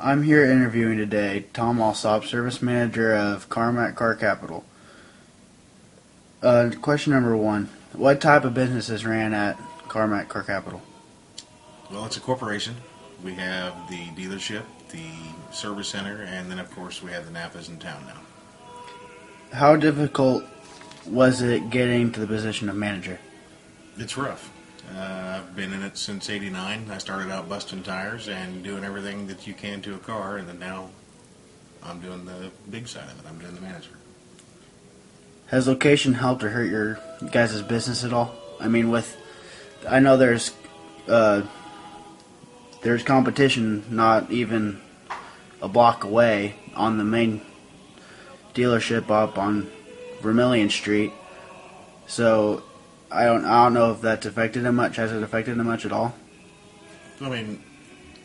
I'm here interviewing today Tom Allsopp, Service Manager of Carmack Car Capitol. Question number one. What type of business is ran at Carmack Car Capitol? Well, it's a corporation. We have the dealership, the service center, and then, of course, we have the Napas in town now. How difficult was it getting to the position of manager? It's rough. I've been in it since '89. I started out busting tires and doing everything that you can to a car, and then now I'm doing the big side of it. I'm doing the manager. Has location helped or hurt your guys' business at all? I mean, I know there's competition not even a block away on the main dealership up on Vermilion Street. So I don't know if that's affected him much. Has it affected him much at all? I mean,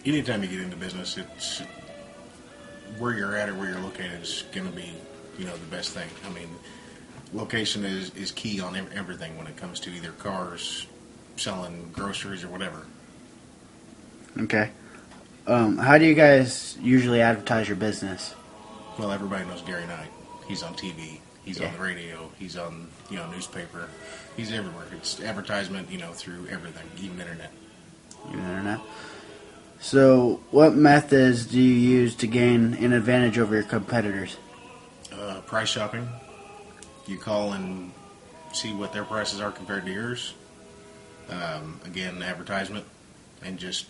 anytime you get into business, it's where you're at or where you're located is going to be, the best thing. I mean, location is key on everything when it comes to either cars, selling groceries, or whatever. Okay. How do you guys usually advertise your business? Well, everybody knows Gary Knight. He's on TV. He's on the radio. He's on, newspaper. He's everywhere. It's advertisement, through everything, even internet. Even internet. So, what methods do you use to gain an advantage over your competitors? Price shopping. You call and see what their prices are compared to yours. Again, advertisement, and just,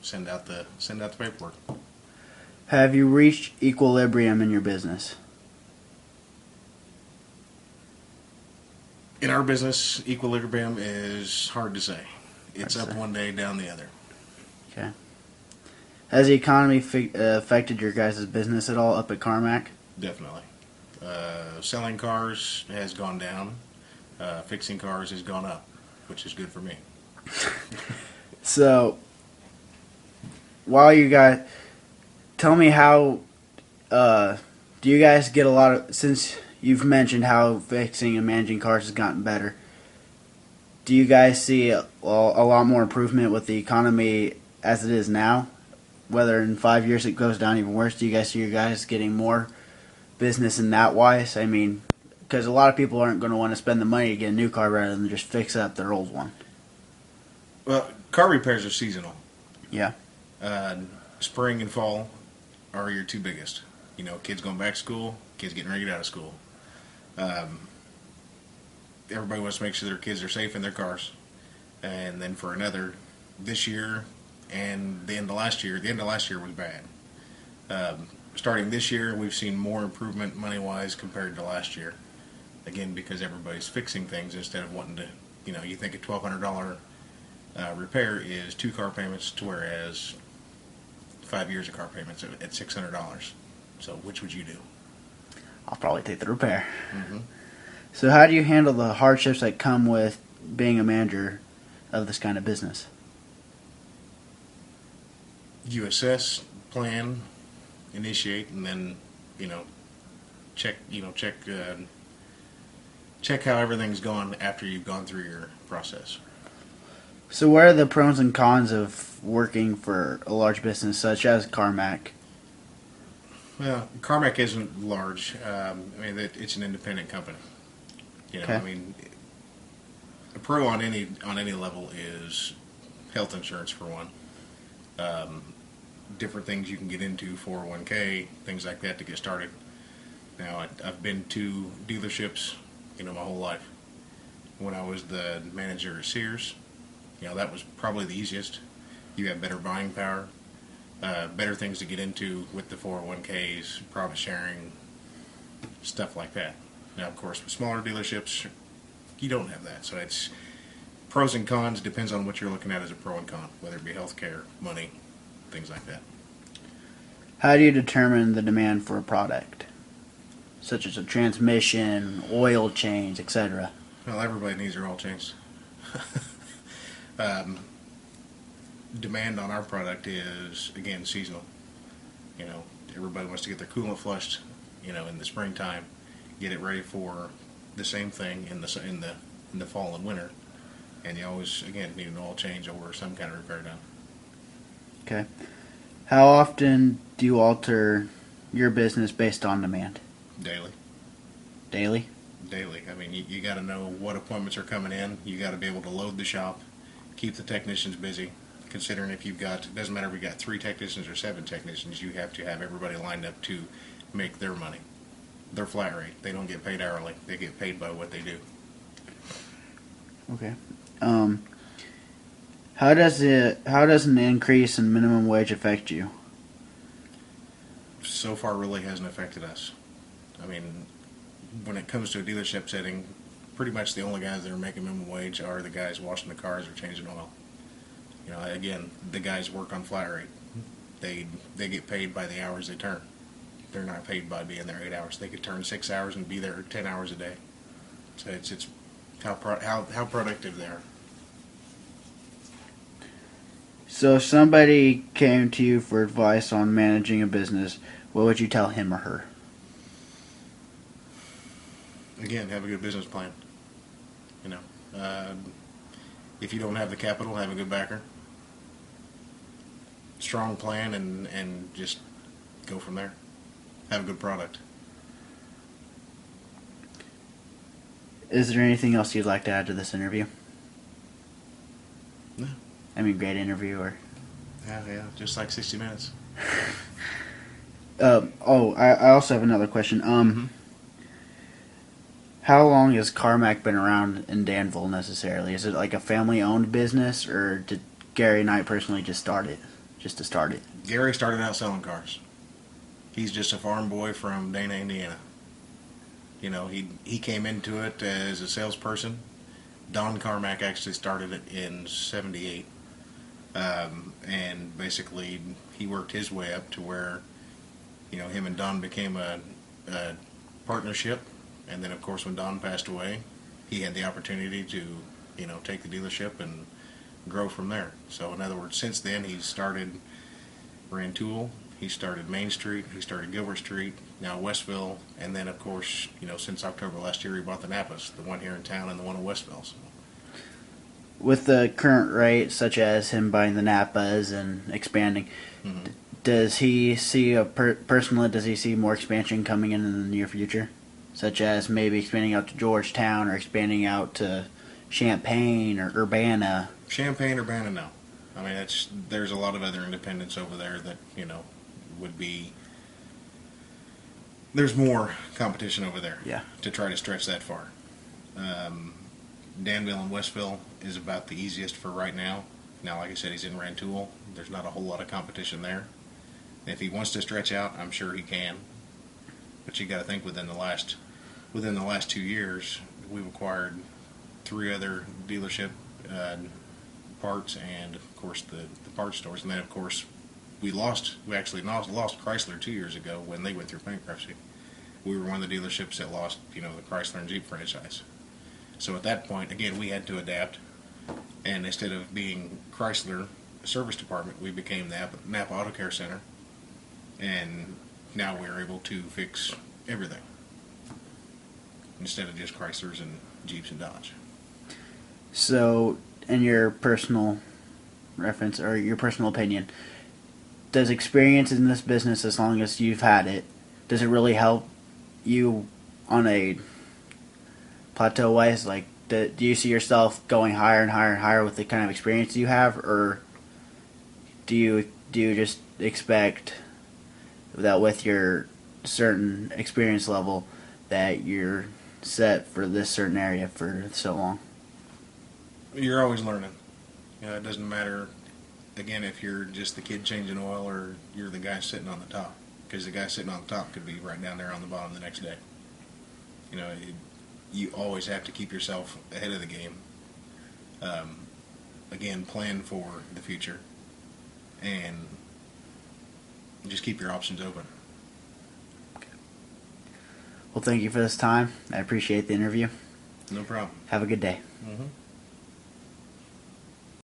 send out the paperwork. Have you reached equilibrium in your business? In our business, equilibrium is hard to say. It's up one day, down the other. Okay. Has the economy affected your guys' business at all up at Carmack? Definitely. Selling cars has gone down. Fixing cars has gone up, which is good for me. So, while you guys... Tell me how... do you guys get a lot of... Since you've mentioned how fixing and managing cars has gotten better, do you guys see a lot more improvement with the economy as it is now? Whether in 5 years it goes down even worse, do you guys see your guys getting more business in that wise? I mean, because a lot of people aren't going to want to spend the money to get a new car rather than just fix up their old one. Well, car repairs are seasonal. Yeah. Spring and fall are your two biggest. Kids going back to school, kids getting ready to get out of school. Everybody wants to make sure their kids are safe in their cars. And then for this year and the end of last year was bad. Starting this year, we've seen more improvement money-wise compared to last year. Again, because everybody's fixing things instead of wanting to, you think a $1,200 repair is 2 car payments, to whereas 5 years of car payments at $600. So which would you do? I'll probably take the repair. Mm-hmm. So how do you handle the hardships that come with being a manager of this kind of business? You assess, plan, initiate, and then, check how everything's gone after you've gone through your process. So what are the pros and cons of working for a large business such as Carmack? Well, Carmack isn't large. It's an independent company. Okay. A pro on any level is health insurance for one. Different things you can get into, 401k, things like that to get started. Now, I've been to dealerships, my whole life. When I was the manager at Sears, that was probably the easiest. You have better buying power, better things to get into with the 401ks, profit sharing, stuff like that. Now, of course, with smaller dealerships, you don't have that. So it's pros and cons, depends on what you're looking at as a pro and con, whether it be healthcare, money, things like that. How do you determine the demand for a product, such as a transmission, oil change, etc.? Well, everybody needs their oil changed. Demand on our product is, again, seasonal. Everybody wants to get their coolant flushed, in the springtime, get it ready for the same thing in the fall and winter, and you always, again, need an oil change or some kind of repair done. Okay. How often do you alter your business based on demand? Daily. Daily? Daily. I mean, you got to know what appointments are coming in. You got to be able to load the shop, keep the technicians busy. Considering if you've got, it doesn't matter if you've got 3 technicians or 7 technicians, you have to have everybody lined up to make their money. Their flat rate. They don't get paid hourly. They get paid by what they do. Okay. How does an increase in minimum wage affect you? So far, really hasn't affected us. I mean, when it comes to a dealership setting, pretty much the only guys that are making minimum wage are the guys washing the cars or changing oil. You know, again, the guys work on flat rate. They get paid by the hours they turn. They're not paid by being there 8 hours. They could turn 6 hours and be there 10 hours a day. So it's how productive they are. So if somebody came to you for advice on managing a business, what would you tell him or her? Again, have a good business plan. You know, if you don't have the capital, have a good backer. Strong plan and just go from there. Have a good product. Is there anything else you'd like to add to this interview? No. I mean, great interview, or... Yeah, just like 60 minutes. I also have another question. How long has Carmack been around in Danville necessarily? Is it like a family-owned business, or did Gary Knight personally just start it? Just to start it? Gary started out selling cars. He's just a farm boy from Dana, Indiana. You know, he came into it as a salesperson. Don Carmack actually started it in '78. And basically, he worked his way up to where, you know, him and Don became a partnership. And then, of course, when Don passed away, he had the opportunity to, you know, take the dealership and grow from there. So, in other words, since then, he's started Rantoul, he started Main Street, he started Gilbert Street, now Westville, and then, of course, you know, since October last year, he bought the Napas, the one here in town and the one in Westville. So. With the current rate, such as him buying the Napas and expanding, does he see personally? Does he see more expansion coming in the near future, such as maybe expanding out to Georgetown or expanding out to Champaign or Urbana? Champaign, Urbana, no. I mean, there's a lot of other independents over there that, you know, would be. There's more competition over there. Yeah. To try to stretch that far. Danville and Westville is about the easiest for right now. Now, like I said, he's in Rantoul. There's not a whole lot of competition there. If he wants to stretch out, I'm sure he can. But you got to think within the last 2 years, we've acquired 3 other dealership parts and, of course, the parts stores. And then, of course, we actually lost Chrysler 2 years ago when they went through bankruptcy. We were one of the dealerships that lost, you know, the Chrysler and Jeep franchise. So at that point, again, we had to adapt, and instead of being Chrysler Service Department, we became the Napa Auto Care Center, and now we're able to fix everything instead of just Chryslers and Jeeps and Dodge. So, in your personal reference or your personal opinion, does experience in this business, as long as you've had it, does it really help you on a plateau wise? Like, do you see yourself going higher and higher and higher with the kind of experience you have, or do you just expect that with your certain experience level that you're set for this certain area for so long? You're always learning. You know, it doesn't matter, again, if you're just the kid changing oil or you're the guy sitting on the top, because the guy sitting on the top could be right down there on the bottom the next day. You know, you always have to keep yourself ahead of the game. Again, plan for the future and just keep your options open. Well, thank you for this time. I appreciate the interview. No problem. Have a good day. Mm-hmm.